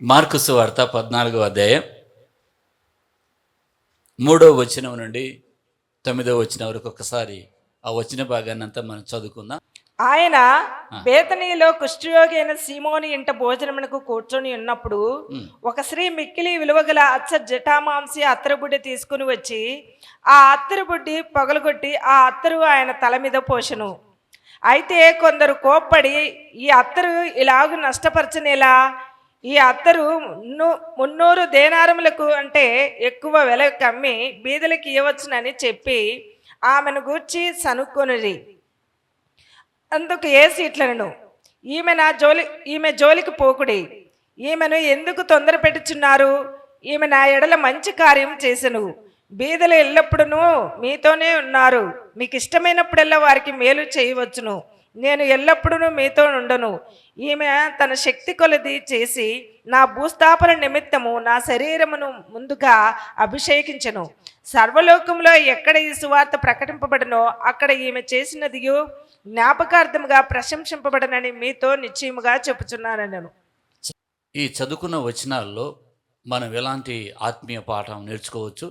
Mark సువార్త 14వ అధ్యాయం 3వ వచనం నుండి 9వ వచనం వరకు ఒకసారి ఆ వచన భాగాన్ని అంతా మనం చదువుకుందాం. ఆయన బేతనీలో కుష్ఠరోగి అయిన సీమోని ఇంట భోజనమునకు కూర్చొని ఉన్నప్పుడు ఒక స్త్రీ మిక్కిలి విలువగల అచ్చ జటామాంసి అత్తరుబుడ్డి తీసుకుని వచ్చి ఆ అత్తరుబుడ్డి పగలగొట్టి ఆ అత్తరు ఆయన తల మీద పోసెను. అయితే కొందరు కోప్పడి, ఈ అత్తరు ఇలాగు నష్టపరచనేలా, ఈ అత్తరు 300 దేనారములకు అంటే ఎక్కువ వెలకు అమ్మి బీదలకు ఇవ్వచ్చునని చెప్పి ఆమెను గూర్చి సనుక్కొనిరి. అందుకు యేసు ఇట్లనెను, ఈమె జోలికి పోకుడి, ఈమెను ఎందుకు తొందర పెట్టుచున్నారు? ఈమె నా ఎడల మంచి కార్యం చేసెను. బీదలు ఎల్లప్పుడూ మీతోనే ఉన్నారు, మీకు ఇష్టమైనప్పుడల్లా వారికి మేలు చేయవచ్చును. నేను ఎల్లప్పుడూ మీతో ఉండను. ఈమె తన శక్తి కొలది చేసి నా భూస్థాపన నిమిత్తము నా శరీరమును ముందుగా అభిషేకించెను. సర్వలోకంలో ఎక్కడ ఈ సువార్త ప్రకటింపబడనో అక్కడ ఈమె చేసినదియు జ్ఞాపకార్థముగా ప్రశంసింపబడనని మీతో నిశ్చయముగా చెప్పుచున్నాను. నేను ఈ చదువుకున్న వచనాల్లో మనం ఎలాంటి ఆత్మీయ పాఠం నేర్చుకోవచ్చు,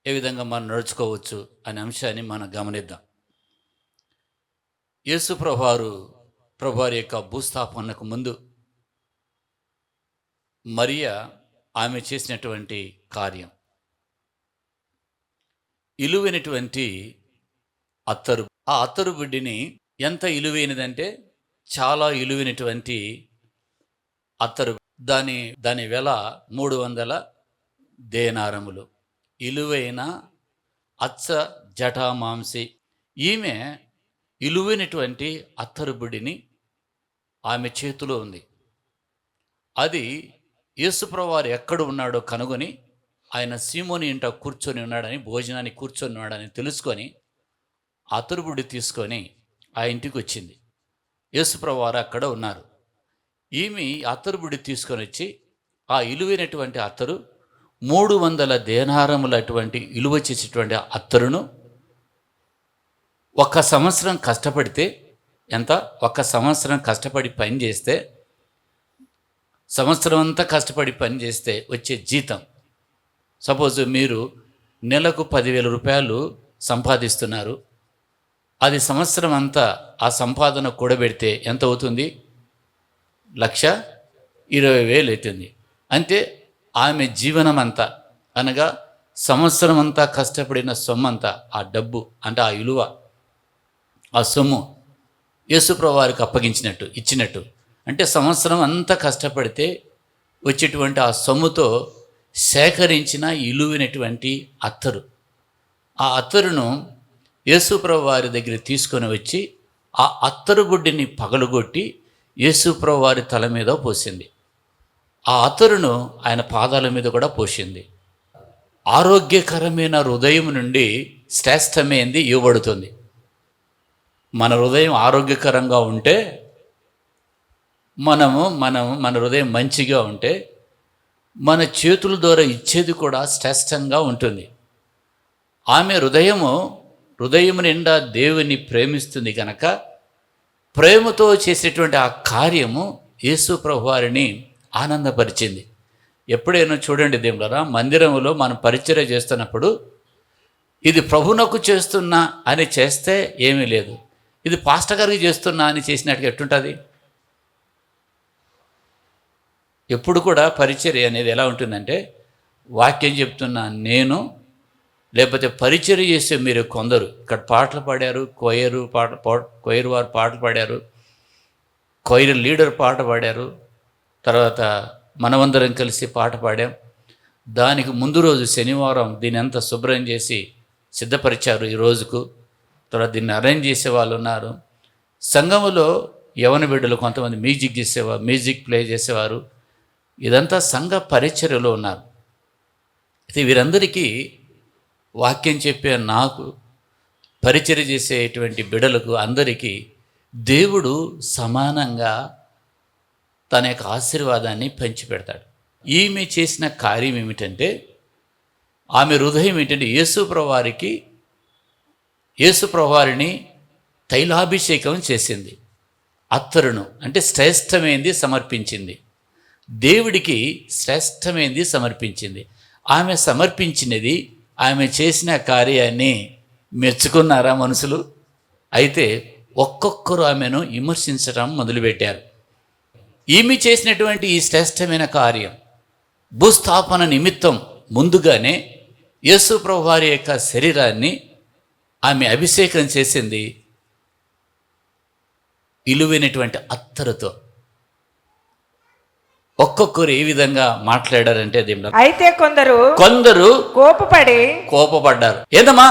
ఏ విధంగా మనం నడుచుకోవచ్చు అనే అంశాన్ని మనం గమనిద్దాం. యేసు ప్రభువారి యొక్క భూస్థాపనకు ముందు మరియా ఆమె చేసినటువంటి కార్యం ఇలువైనటువంటి అత్తరు. ఆ అత్తరు బిడ్డిని ఎంత ఇలువైనదంటే చాలా ఇలువైనటువంటి అత్తరు. దాని వెల 300 దేనారములు. ఇలువైన అచ్చ జటామాంసి. ఈమె ఇలువైనటువంటి అత్తరు బిడ్డిని ఆమె చేతిలో ఉంది. అది యేసుప్రభువారు ఎక్కడ ఉన్నాడో కనుగొని ఆయన సీమోని ఇంట కూర్చొని ఉన్నాడని, భోజనానికి కూర్చొని ఉన్నాడని తెలుసుకొని అత్తరుబుడ్డి తీసుకొని ఆ ఇంటికి వచ్చింది. యేసుప్రభువారు అక్కడ ఉన్నారు. ఈమె అత్తరుబుడ్డి తీసుకొని వచ్చి ఆ ఇలువైనటువంటి అత్తరు 300 దేనారములు అటువంటి ఇలువ చేసేటువంటి అత్తరును 1 సంవత్సరం కష్టపడితే ఎంత? 1 సంవత్సరం కష్టపడి పని చేస్తే, సంవత్సరం అంతా కష్టపడి పని చేస్తే వచ్చే జీతం, సపోజ్ మీరు నెలకు 10,000 రూపాయలు సంపాదిస్తున్నారు. అది సంవత్సరం అంతా ఆ సంపాదన కూడబెడితే ఎంత అవుతుంది? 1,20,000 అవుతుంది. అంటే ఆమె జీవనం అంతా, అనగా సంవత్సరం అంతా కష్టపడిన సొమ్మంతా, ఆ డబ్బు అంటే ఆ విలువ, ఆ సొమ్ము యేసుప్రభువారికి అప్పగించినట్టు, ఇచ్చినట్టు. అంటే సంవత్సరం అంతా కష్టపడితే వచ్చేటువంటి ఆ సొమ్ముతో సేకరించిన ఇలువైనటువంటి అత్తరు. ఆ అత్తరును యేసుప్రభువారి దగ్గర తీసుకొని వచ్చి ఆ అత్తరు బుడ్డిని పగలగొట్టి యేసుప్రభువారి తల మీద పోసింది. ఆ అత్తరును ఆయన పాదాల మీద కూడా పోసింది. ఆరోగ్యకరమైన హృదయం నుండి శ్రేష్టమైంది ఇవ్వబడుతుంది. మన హృదయం ఆరోగ్యకరంగా ఉంటే, మన హృదయం మంచిగా ఉంటే మన చేతుల ద్వారా ఇచ్చేది కూడా శ్రేష్టంగా ఉంటుంది. ఆమె హృదయం నిండా దేవుని ప్రేమిస్తుంది కనుక ప్రేమతో చేసేటువంటి ఆ కార్యము యేసు ప్రభువారిని ఆనందపరిచింది. ఎప్పుడైనా చూడండి దేవులారా, మందిరంలో మనం పరిచర్య చేస్తున్నప్పుడు ఇది ప్రభునకు చేస్తున్నా అని చేస్తే ఏమీ లేదు, ఇది పాస్టర్ గారికి చేస్తున్నా అని చేసినట్టుగా ఎట్టుంటుంది? ఎప్పుడు కూడా పరిచర్య అనేది ఎలా ఉంటుందంటే, వాక్యం చెప్తున్నా నేను, లేకపోతే పరిచర్య చేసే మీరు కొందరు ఇక్కడ పాటలు పాడారు, కొయిర్ వారు పాటలు పాడారు, కొయిర్ లీడర్ పాట పాడారు, తర్వాత మనమందరం కలిసి పాట పాడాం. దానికి ముందు రోజు శనివారం దీని అంతా శుభ్రం చేసి సిద్ధపరిచారు ఈ రోజుకు. తర్వాత దీన్ని అరేంజ్ చేసే వాళ్ళు ఉన్నారు. సంఘములో యవన బిడ్డలు కొంతమంది మ్యూజిక్ ప్లే చేసేవారు. ఇదంతా సంఘ పరిచర్యలో ఉన్నారు. అయితే వీరందరికీ వాక్యం చెప్పే నాకు, పరిచర్య చేసేటువంటి బిడ్డలకు అందరికీ దేవుడు సమానంగా తన యొక్క ఆశీర్వాదాన్ని పంచిపెడతాడు. ఈమె చేసిన కార్యం ఏమిటంటే, ఆమె హృదయం ఏంటంటే యేసుప్రభువారిని తైలాభిషేకం చేసింది. అత్తరును అంటే శ్రేష్టమైంది సమర్పించింది. దేవుడికి శ్రేష్టమైనది సమర్పించింది. ఆమె సమర్పించినది, ఆమె చేసిన కార్యాన్ని మెచ్చుకున్నారా మనుషులు? అయితే ఒక్కొక్కరు ఆమెను విమర్శించడం మొదలుపెట్టారు. ఈమె చేసినటువంటి ఈ శ్రేష్టమైన కార్యం భూస్థాపన నిమిత్తం ముందుగానే యేసు ప్రభు వారి యొక్క శరీరాన్ని ఆమె అభిషేకం చేసింది విలువైనటువంటి అత్తరుతో. ఒక్కొక్కరు ఏ విధంగా మాట్లాడారంటే దేవుడు, అయితే కొందరు కోపపడ్డారు. ఏందమ్మా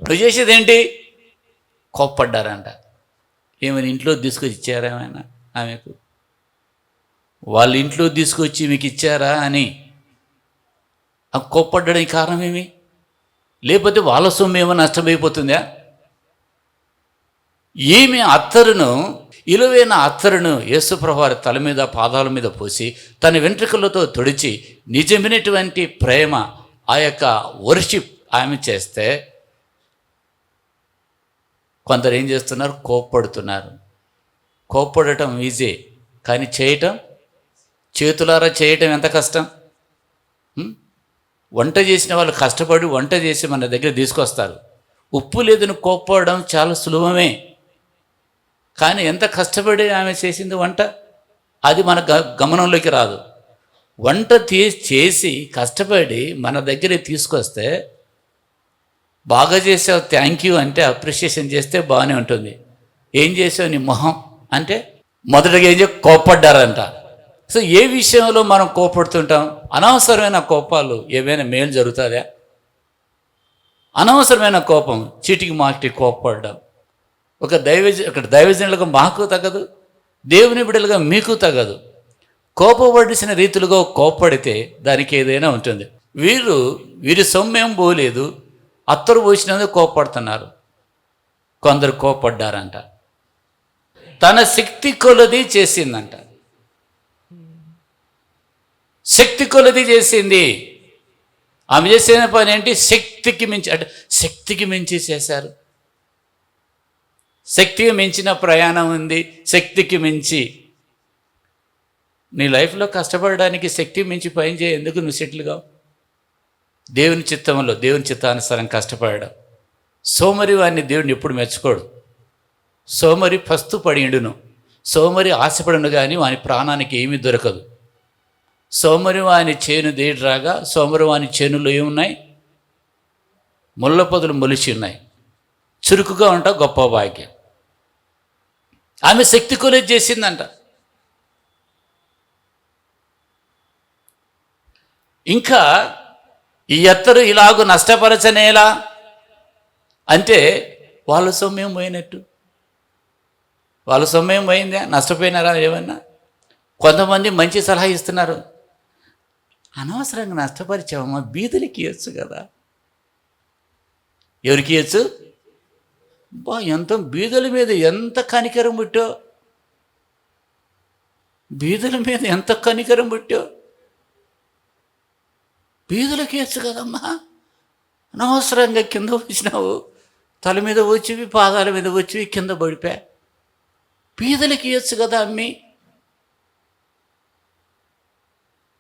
నువ్వు చేసేది ఏంటి? కోపపడ్డారంట. ఏమైనా ఇంట్లో తీసుకొచ్చి ఇచ్చారా ఏమైనా ఆమెకు? వాళ్ళ ఇంట్లో తీసుకొచ్చి మీకు ఇచ్చారా అని కోపపడ్డానికి కారణం ఏమి? లేకపోతే వాళ్ళ సొమ్ము ఏమో నష్టమైపోతుందా? ఈమె అత్తరును, విలువైన అత్తరును యేసుప్రభు వారి తల మీద పాదాల మీద పోసి తన వెంట్రుకలతో తుడిచి నిజమైనటువంటి ప్రేమ, ఆ యొక్క వర్షిప్ ఆమె చేస్తే కొందరు ఏం చేస్తున్నారు? కోప్పడుతున్నారు. కోప్పడటం ఈజీ, కానీ చేయటం, చేతులారా చేయటం ఎంత కష్టం. వంట చేసిన వాళ్ళు కష్టపడి వంట చేసి మన దగ్గర తీసుకొస్తారు. ఉప్పు లేదని కోప్పడడం చాలా సులభమే, కానీ ఎంత కష్టపడి ఆమె చేసింది వంట, అది మన గమనంలోకి రాదు. వంట చేసి కష్టపడి మన దగ్గర తీసుకొస్తే బాగా చేసావు థ్యాంక్ యూ అంటే అప్రిషియేషన్ చేస్తే బాగానే ఉంటుంది. ఏం చేసావు నీ మొహం అంటే మొదటగా ఏం చేసి కోప్పడ్డారంట. సో ఏ విషయంలో మనం కోపడుతుంటాం? అనవసరమైన కోపాలు ఏమైనా మేలు జరుగుతుందా? అనవసరమైన కోపం, చీటికి మాటికి కోప్పడడం ఒక దైవజనులుగా మాకు తగదు, దేవుని బిడ్డలుగా మీకు తగదు. కోపపడిసిన రీతిలుగా కోప్పడితే దానికి ఏదైనా ఉంటుంది. వీరి సొమ్మేం పోలేదు, అత్తరు పోసినందుకు కోప్పడుతున్నారు. కొందరు కోప్పడ్డారంట. తన శక్తి కొలది చేసిందంట. శక్తి కొలది చేసింది. ఆమె చేసిన పని ఏంటి? శక్తికి మించి, అంటే శక్తికి మించి చేశారు. శక్తికి మించిన ప్రయాణం ఉంది. శక్తికి మించి నీ లైఫ్లో కష్టపడడానికి శక్తికి మించి పని చేయ. ఎందుకు నువ్వు సెటిల్గా? దేవుని చిత్తంలో, దేవుని చిత్తానుసారం కష్టపడడం. సోమరి వాడిని దేవుడిని ఎప్పుడు మెచ్చుకోడు. సోమరి పస్తు పడిండును, సోమరి ఆశపడును కానీ వాని ప్రాణానికి ఏమీ దొరకదు. సోమరి వాని చేను దేడిరాగా, సోమరి వాని చేనులో ఏమున్నాయి? ముళ్ళ పొదలు మొలిచి ఉన్నాయి. చురుకుగా ఉంటా గొప్ప భాగ్యం. ఆమె శక్తి కొలది చేసిందంట. ఇంకా ఈ ఎత్తరు ఇలాగూ నష్టపరచనేలా అంటే వాళ్ళ సొమ్మేం పోయినట్టు. వాళ్ళ సొమ్మేం పోయిందా? నష్టపోయినారా ఏమన్నా? కొంతమంది మంచి సలహా ఇస్తున్నారు. అనవసరంగా నష్టపరిచావమ్మా, బీదలకి ఇవ్వచ్చు కదా. ఎవరికి ఇవ్వచ్చు? ఎంత బీదల మీద ఎంత కనికరం పుట్టో, బీదల మీద ఎంత కనికరం పుట్టో. బీదలకి ఇవ్వచ్చు కదమ్మా, అనవసరంగా కింద వచ్చినావు, తల మీద వచ్చివి, పాదాల మీద వచ్చివి, కింద పడిపా. బీదలకి ఇవ్వచ్చు కదా అమ్మి.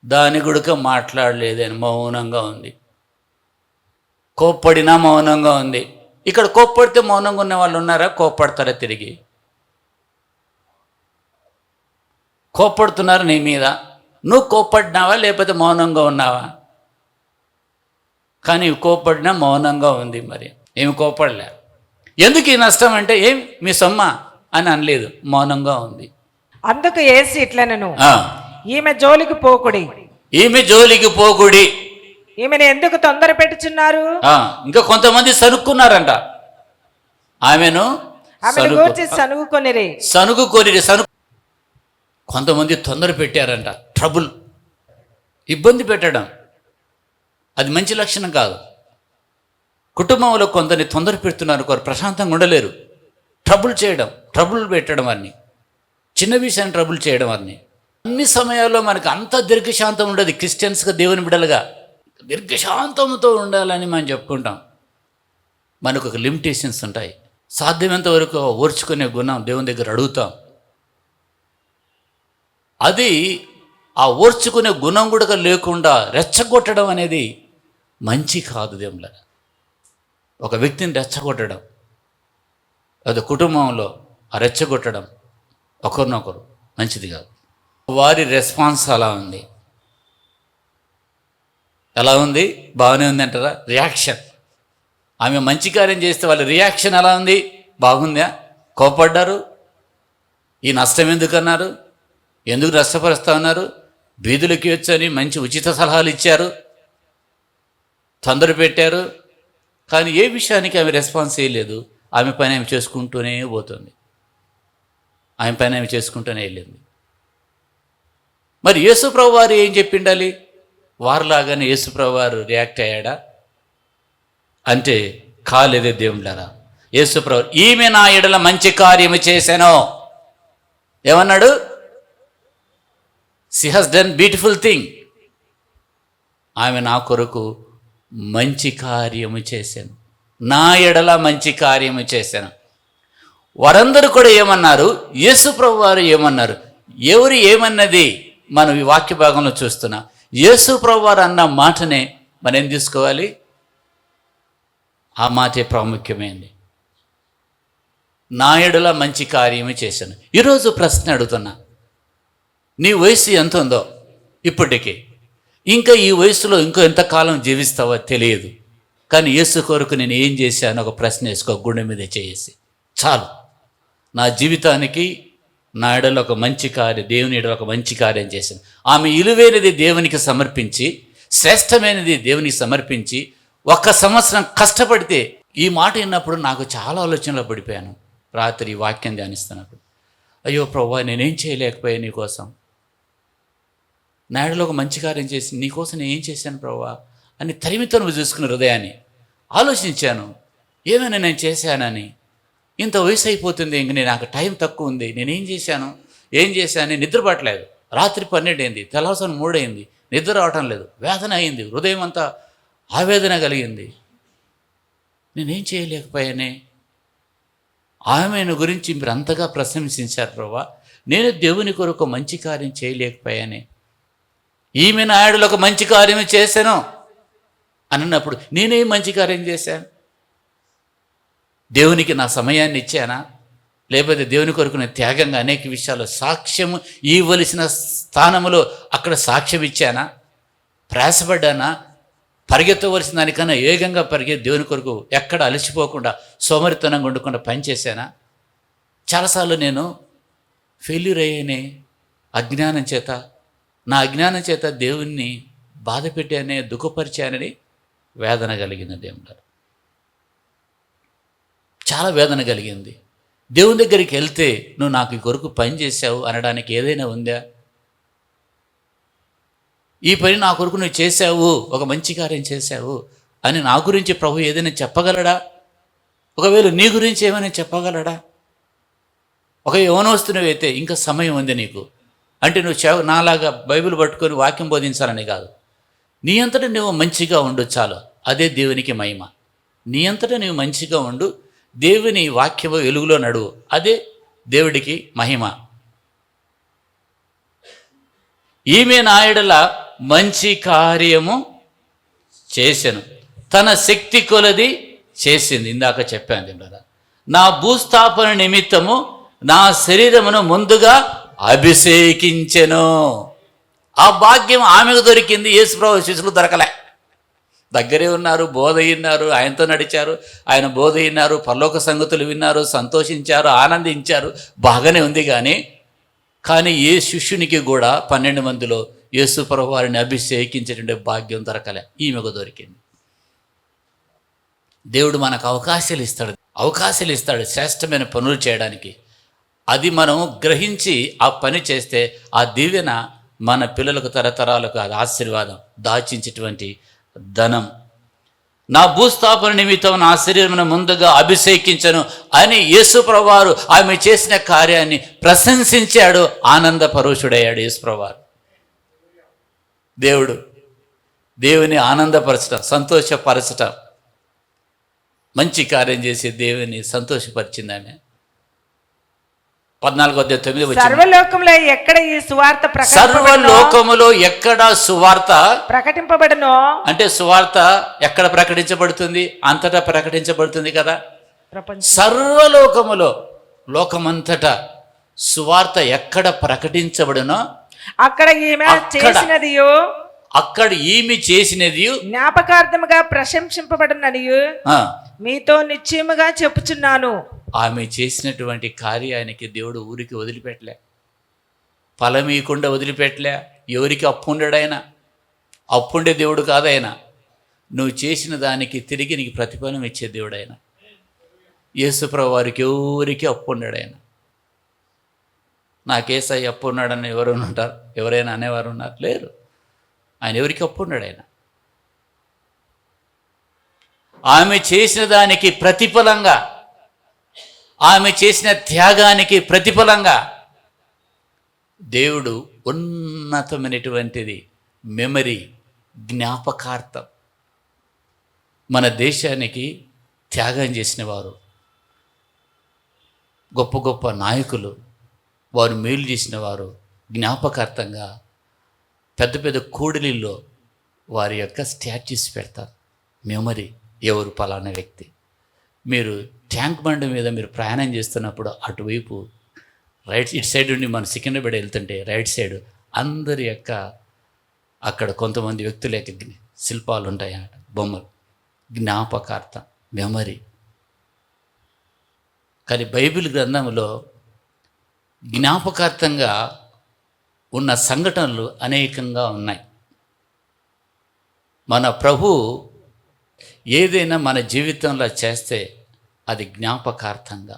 దాని గుడక మాట్లాడలేదని మౌనంగా ఉంది. కోప్పడినా మౌనంగా ఉంది. ఇక్కడ కోప్పడితే మౌనంగా ఉన్న వాళ్ళు ఉన్నారా? కోప్పడతారా తిరిగి? కోప్పడుతున్నారు నీ మీద. నువ్వు కోప్పడినావా లేకపోతే మౌనంగా ఉన్నావా? కానీ కోప్పడినా మౌనంగా ఉంది. మరి ఏమి కోప్పడలే. ఎందుకు ఈ నష్టం అంటే ఏం మీ సొమ్మ అని అనలేదు, మౌనంగా ఉంది. అందుకు యేసు ఇట్లనెను, ఈమె జోలికి పోకుడి, ఈమె జోలికి పోకుడి. ఈమెను ఎందుకు తొందర పెట్టుచున్నారు? ఇంకా కొంతమంది సనుక్కున్నారంట. ఆమెను సనుగుకొనిరి. కొంతమంది తొందర పెట్టారంట. ట్రబుల్, ఇబ్బంది పెట్టడం, అది మంచి లక్షణం కాదు. కుటుంబంలో కొందరిని తొందర పెడుతున్నారు, వారు ప్రశాంతంగా ఉండలేరు. ట్రబుల్ పెట్టడం అన్ని, చిన్న విషయాన్ని ట్రబుల్ చేయడం అన్ని. అన్ని సమయాల్లో మనకు అంత దీర్ఘశాంతం ఉండదు. క్రిస్టియన్స్గా, దేవుని బిడ్డలుగా దీర్ఘశాంతంతో ఉండాలని మనం చెప్పుకుంటాం. మనకు ఒక లిమిటేషన్స్ ఉంటాయి. సాధ్యమైనంత వరకు ఓర్చుకునే గుణం దేవుని దగ్గర అడుగుతాం. అది ఆ ఓర్చుకునే గుణం కూడా లేకుండా రెచ్చగొట్టడం అనేది మంచి కాదు దేవుళ్ళ. ఒక వ్యక్తిని రెచ్చగొట్టడం, అది కుటుంబంలో ఆ రెచ్చగొట్టడం ఒకరినొకరు మంచిది కాదు. వారి రెస్పాన్స్ అలా ఉంది. ఎలా ఉంది? బాగానే ఉంది అంటారా? రియాక్షన్. ఆమె మంచి కార్యం చేస్తే వాళ్ళ రియాక్షన్ ఎలా ఉంది? బాగుందా? కోపడ్డారు? ఈ నష్టం ఎందుకు అన్నారు? ఎందుకు నష్టపరుస్తా ఉన్నారు? బీదులకి వచ్చని మంచి ఉచిత సలహాలు ఇచ్చారు, తొందర పెట్టారు. కానీ ఏ విషయానికి ఆమె రెస్పాన్స్ చేయలేదు. ఆమె పని ఆమె చేసుకుంటూనే పోతుంది. ఆమె పని ఆమె చేసుకుంటూనే వెళ్ళింది. మరి యేసుప్రభు వారు ఏం చెప్పిండాలి? వారిలాగానే యేసుప్రభు వారు రియాక్ట్ అయ్యాడా అంటే కాలేదే దేవుళ్ళారా. యేసుప్రభు ఈమె నా ఎడల మంచి కార్యము చేశాను ఏమన్నాడు? She has done beautiful thing. ఆమె నా కొరకు మంచి కార్యము చేశాను, నా ఎడల మంచి కార్యము చేశాను. వారందరూ కూడా ఏమన్నారు? యేసుప్రభు వారు ఏమన్నారు? ఎవరు ఏమన్నది మనం ఈ వాక్య భాగంలో చూస్తున్నాం. యేసుప్రభు వారు అన్న మాటనే మనం ఏం తీసుకోవాలి? ఆ మాటే ప్రాముఖ్యమైంది. నా ఎడల మంచి కార్యము చేశాను. ఈరోజు ప్రశ్న అడుగుతున్నా, నీ వయసు ఎంత ఉందో ఇప్పటికీ, ఇంకా ఈ వయసులో ఇంకో ఎంతకాలం జీవిస్తావో తెలియదు. కానీ యేసు కొరకు నేను ఏం చేశాను ఒక ప్రశ్న వేసుకో, గుండె మీద చేసి. చాలు, నా జీవితానికి నా ఎడల ఒక మంచి కార్యం, దేవుని ఎడల ఒక మంచి కార్యం చేశాను. ఆమె విలువైనది దేవునికి సమర్పించి, శ్రేష్టమైనది దేవునికి సమర్పించి 1 సంవత్సరం కష్టపడితే, ఈ మాట విన్నప్పుడు నాకు చాలా ఆలోచనలో పడిపోయాను. రాత్రి ఈ వాక్యం ధ్యానిస్తున్నప్పుడు, అయ్యో ప్రభువా, నేనేం చేయలేకపోయా నీకోసం. నా ఎడల ఒక మంచి కార్యం చేసి నీకోసం నేను ఏం చేశాను ప్రభువా అని తరిమితను చూసుకున్న హృదయాన్ని ఆలోచించాను. ఏమైనా నేను చేశానని. ఇంత వయసు అయిపోతుంది, ఇంక నాకు టైం తక్కువ ఉంది, నేనేం చేశాను నిద్ర పట్టలేదు. రాత్రి 12 అయింది, తెల్లవారుజామున 3 అయింది, నిద్ర రావటం లేదు, వేదన అయింది, హృదయం అంతా ఆవేదన కలిగింది. నేనేం చేయలేకపోయానే. ఆమెను గురించి మీరు అంతగా ప్రశంసించారు ప్రభువా, నేను దేవుని కొరకు మంచి కార్యం చేయలేకపోయానే. ఈమె నా ఎడల ఒక మంచి కార్యం చేశాను అన్నప్పుడు నేనేం మంచి కార్యం చేశాను? దేవునికి నా సమయాన్ని ఇచ్చానా? లేకపోతే దేవుని కొరకు నేను త్యాగంగా అనేక విషయాలు సాక్ష్యము ఇవ్వవలసిన స్థానంలో అక్కడ సాక్ష్యం ఇచ్చానా? ప్రయాసపడ్డానా? పరిగెత్తవలసిన దానికన్నా వేగంగా దేవుని కొరకు ఎక్కడ అలసిపోకుండా సోమరితనంగా ఉండకుండా పనిచేశానా? చాలాసార్లు నేను ఫెయిల్యూర్ అయ్యానే అజ్ఞానం చేత. నా అజ్ఞానం చేత దేవుణ్ణి బాధ పెట్టానే, దుఃఖపరిచానని వేదన కలిగింది. దేవుడు చాలా వేదన కలిగింది. దేవుని దగ్గరికి వెళ్తే నువ్వు నాకు ఈ కొరకు పని చేశావు అనడానికి ఏదైనా ఉందా? ఈ పని నా కొరకు నువ్వు చేశావు, ఒక మంచి కార్యం చేశావు అని నా గురించి ప్రభు ఏదైనా చెప్పగలడా? ఒకవేళ నీ గురించి ఏమైనా చెప్పగలడా? ఒక యవనస్తునివైతే ఇంకా సమయం ఉంది నీకు అంటే నువ్వు నాలాగా బైబిల్ పట్టుకొని వాక్యం బోధించాలని కాదు. నీ అంతటా నువ్వు మంచిగా ఉండు, చాలు. అదే దేవునికి మహిమ. నీ అంతటా నువ్వు మంచిగా ఉండు, దేవుని వాక్యము వెలుగులో నడువు, అదే దేవుడికి మహిమ. ఈమె నా ఎడల మంచి కార్యము చేసెను, తన శక్తి కొలది చేసింది. ఇందాక చెప్పాను కదా, నా భూస్థాపన నిమిత్తము నా శరీరమును ముందుగా అభిషేకించెను. ఆ భాగ్యం ఆమెకు దొరికింది, యేసుప్రభు శిష్యులు దొరకలే. దగ్గరే ఉన్నారు, బోధ విన్నారు, ఆయనతో నడిచారు, ఆయన బోధ విన్నారు, పరలోక సంగతులు విన్నారు, సంతోషించారు, ఆనందించారు, బాగానే ఉంది. కానీ ఏ శిష్యునికి కూడా 12 మందిలో యేసుప్రభు వారిని అభిషేకించేటువంటి భాగ్యం దొరకలే, ఈమెకు దొరికింది. దేవుడు మనకు అవకాశాలు ఇస్తాడు శ్రేష్టమైన పనులు చేయడానికి. అది మనం గ్రహించి ఆ పని చేస్తే ఆ దీవెన మన పిల్లలకు తరతరాలకు అది ఆశీర్వాదం, దాచించేటువంటి ధనం. నా భూస్థాపన నిమిత్తం నా శరీరమును ముందుగా అభిషేకించను అని యేసుప్రభు వారు ఆమె చేసిన కార్యాన్ని ప్రశంసించాడు, ఆనందపరుషుడయ్యాడు యేసుప్రభు వారు. దేవుని ఆనందపరచటం, సంతోషపరచటం, మంచి కార్యం చేసి దేవుని సంతోషపరిచింది ఆమె. 14:9 వచ్చింది. సర్వలోకంలో ఎక్కడ ఈ సువార్త సర్వలోకములో ఎక్కడ సువార్త ప్రకటింపబడనో, అంటే సువార్త ఎక్కడ ప్రకటించబడుతుంది? అంతటా ప్రకటించబడుతుంది కదా. ప్రపంచం సర్వలోకములో, లోకమంతటా సువార్త ఎక్కడ ప్రకటించబడునో అక్కడ ఈమె చేసినది అక్కడ ఈమె చేసినది జ్ఞాపకార్థముగా ప్రశంసింపబడిననియు మీతో నిశ్చయముగా చెప్పుచున్నాను. ఆమె చేసినటువంటి కార్యానికి దేవుడు ఊరికి వదిలిపెట్టలే, ఫలమీయకుండా వదిలిపెట్టలే. ఎవరికి అప్పు ఉండడాయన? అప్పుండే దేవుడు కాదాయన. నువ్వు చేసిన దానికి తిరిగి నీకు ప్రతిఫలం ఇచ్చే దేవుడు ఆయన. యేసుప్రభు వారికి ఎవరికి అప్పు ఉండడు ఆయన. నాకేసై అప్పు ఉన్నాడని ఎవరైనా ఉంటారు? ఎవరైనా అనేవారు ఉన్నారు? లేరు. ఆయన ఎవరికి అప్పు ఉన్నాడు ఆయన. ఆమె చేసిన దానికి ప్రతిఫలంగా, ఆమె చేసిన త్యాగానికి ప్రతిఫలంగా దేవుడు ఉన్నతమైనటువంటిది మెమరీ, జ్ఞాపకార్థం మన దేశానికి త్యాగం చేసిన వారు, గొప్ప గొప్ప నాయకులు, వారు మేలు చేసిన వారు జ్ఞాపకార్థంగా పెద్ద పెద్ద కూడలిల్లో వారి యొక్క స్టాచ్యూస్ పెడతారు. మెమరీ, ఎవరు పలానా వ్యక్తి. మీరు ట్యాంక్ బండి మీద మీరు ప్రయాణం చేస్తున్నప్పుడు అటువైపు ఇటు సైడ్ నుండి మన సికింద్రాబాద్ వెళ్తుంటే రైట్ సైడ్ అందరి యొక్క అక్కడ కొంతమంది వ్యక్తుల యొక్క శిల్పాలు ఉంటాయి అన్నమాట, బొమ్మలు, జ్ఞాపకార్థం, మెమరీ. కానీ బైబిల్ గ్రంథంలో జ్ఞాపకార్థంగా ఉన్న సంఘటనలు అనేకంగా ఉన్నాయి. మన ప్రభు ఏదైనా మన జీవితంలో చేస్తే అది జ్ఞాపకార్థంగా.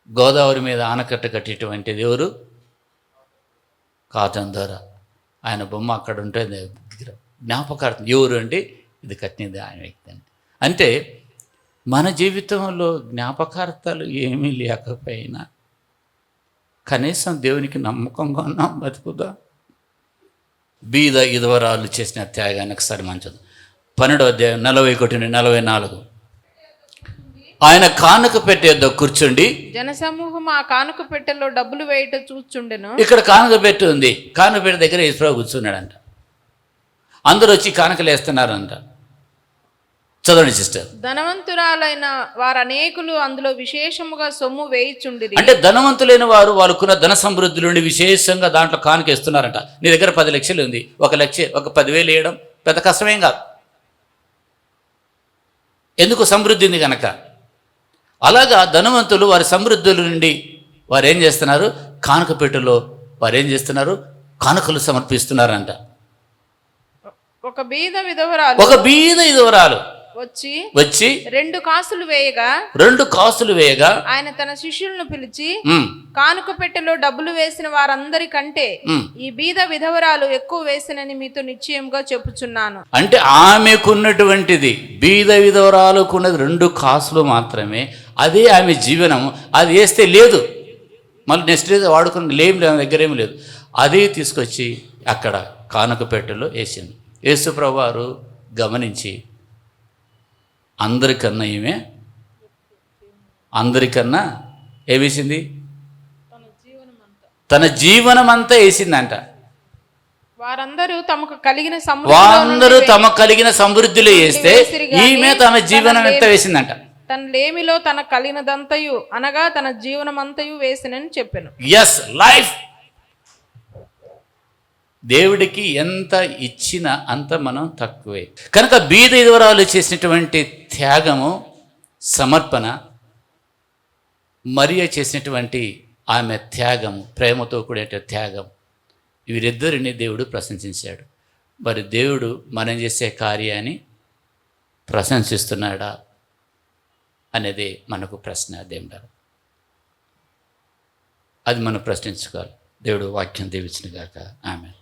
గోదావరి మీద ఆనకట్ట కట్టేటువంటిది ఎవరు? కాటన్ ద్వారా. ఆయన బొమ్మ అక్కడ ఉంటుంది, జ్ఞాపకార్థం. ఎవరు అంటే ఇది కట్టినది ఆయన వ్యక్తి. అంటే మన జీవితంలో జ్ఞాపకార్థాలు ఏమీ లేకపోయినా కనీసం దేవునికి నమ్మకంగా ఉన్నాం, బతుకుదా. బీద ఇదవరాలు చేసిన త్యాగాన్ని ఒకసారి మంచదు. 12వ అధ్యాయం 41-44. ఆయన కానుక పెట్టేద్దో కూర్చుండి జనసమూహం ఆ కానుక పెట్టెలో డబ్బులు వేయట చూచుండెను. ఇక్కడ కానుక పెట్టి ఉంది. కానుక పెట్టే దగ్గర యేసుప్రభు కూర్చున్నాడంట. అందరూ వచ్చి కానుకలు వేస్తున్నారంట. చదవండి సిస్టర్. ధనవంతురాలైన వారు అనేకులు అందులో విశేషముగా సొమ్ము వేయిచుండిరి. అంటే ధనవంతులైన వారు వాళ్ళకున్న ధన సమృద్ధి నుండి విశేషంగా దాంట్లో కానుక ఇస్తున్నారంట. నీ దగ్గర 10 లక్షలు ఉంది, 1 లక్ష, ఒక 10,000 వేయడం పెద్ద కష్టమేం కాదు. ఎందుకు? సమృద్ధి ఉంది కనుక. అలాగా ధనవంతులు వారి సమృద్ధుల నుండి వారు ఏం చేస్తున్నారు? కానుక పెట్టెలో వారు ఏం చేస్తున్నారు? కానుకలు సమర్పిస్తున్నారంట. ఒక బీద విధవరాలు వచ్చి 2 కాసులు వేయగా ఆయన తన శిష్యులను పిలిచి, కానుక పెట్టెలో డబ్బులు వేసిన వారందరికంటే ఈ బీద విధవరాలు ఎక్కువ వేసినని మీతో నిశ్చయంగా చెప్పుచున్నాను. అంటే ఆమెకున్నటువంటిది, బీద విధవరాలుకున్నది 2 కాసులు మాత్రమే. అదే ఆమె జీవనం. అది వేస్తే లేదు, మళ్ళీ నెక్స్ట్ డే వాడుకున్న లేం దగ్గర ఏమి లేదు. అదే తీసుకొచ్చి అక్కడ కానుక పెట్టెలో వేసింది. యేసుప్రభు వారు గమనించి, అందరికన్నా ఏమేసింది? తన జీవనం అంతా వేసిందంట. వారందరూ తమకు కలిగిన సమృద్ధిలో వేస్తే ఈమె తన జీవనం ఎంత వేసిందంట? తన లేమిలో తన కలిగినదంతయు అనగా తన జీవనమంతయు వేసినని చెప్పాను. Yes, life. దేవుడికి ఎంత ఇచ్చినా అంత మనం తక్కువే. కనుక బీద విధవరాలు చేసినటువంటి త్యాగము, సమర్పణ, మరియ చేసినటువంటి ఆమె త్యాగము, ప్రేమతో కూడిన త్యాగం, వీరిద్దరిని దేవుడు ప్రశంసించాడు. మరి దేవుడు మనం చేసే కార్యాన్ని ప్రశంసిస్తున్నాడా అనేది మనకు ప్రశ్న. దేవుడా, అది మనం ప్రశ్నించుకోవాలి. దేవుడు వాక్యం దీవించును గాక. ఆమేన్.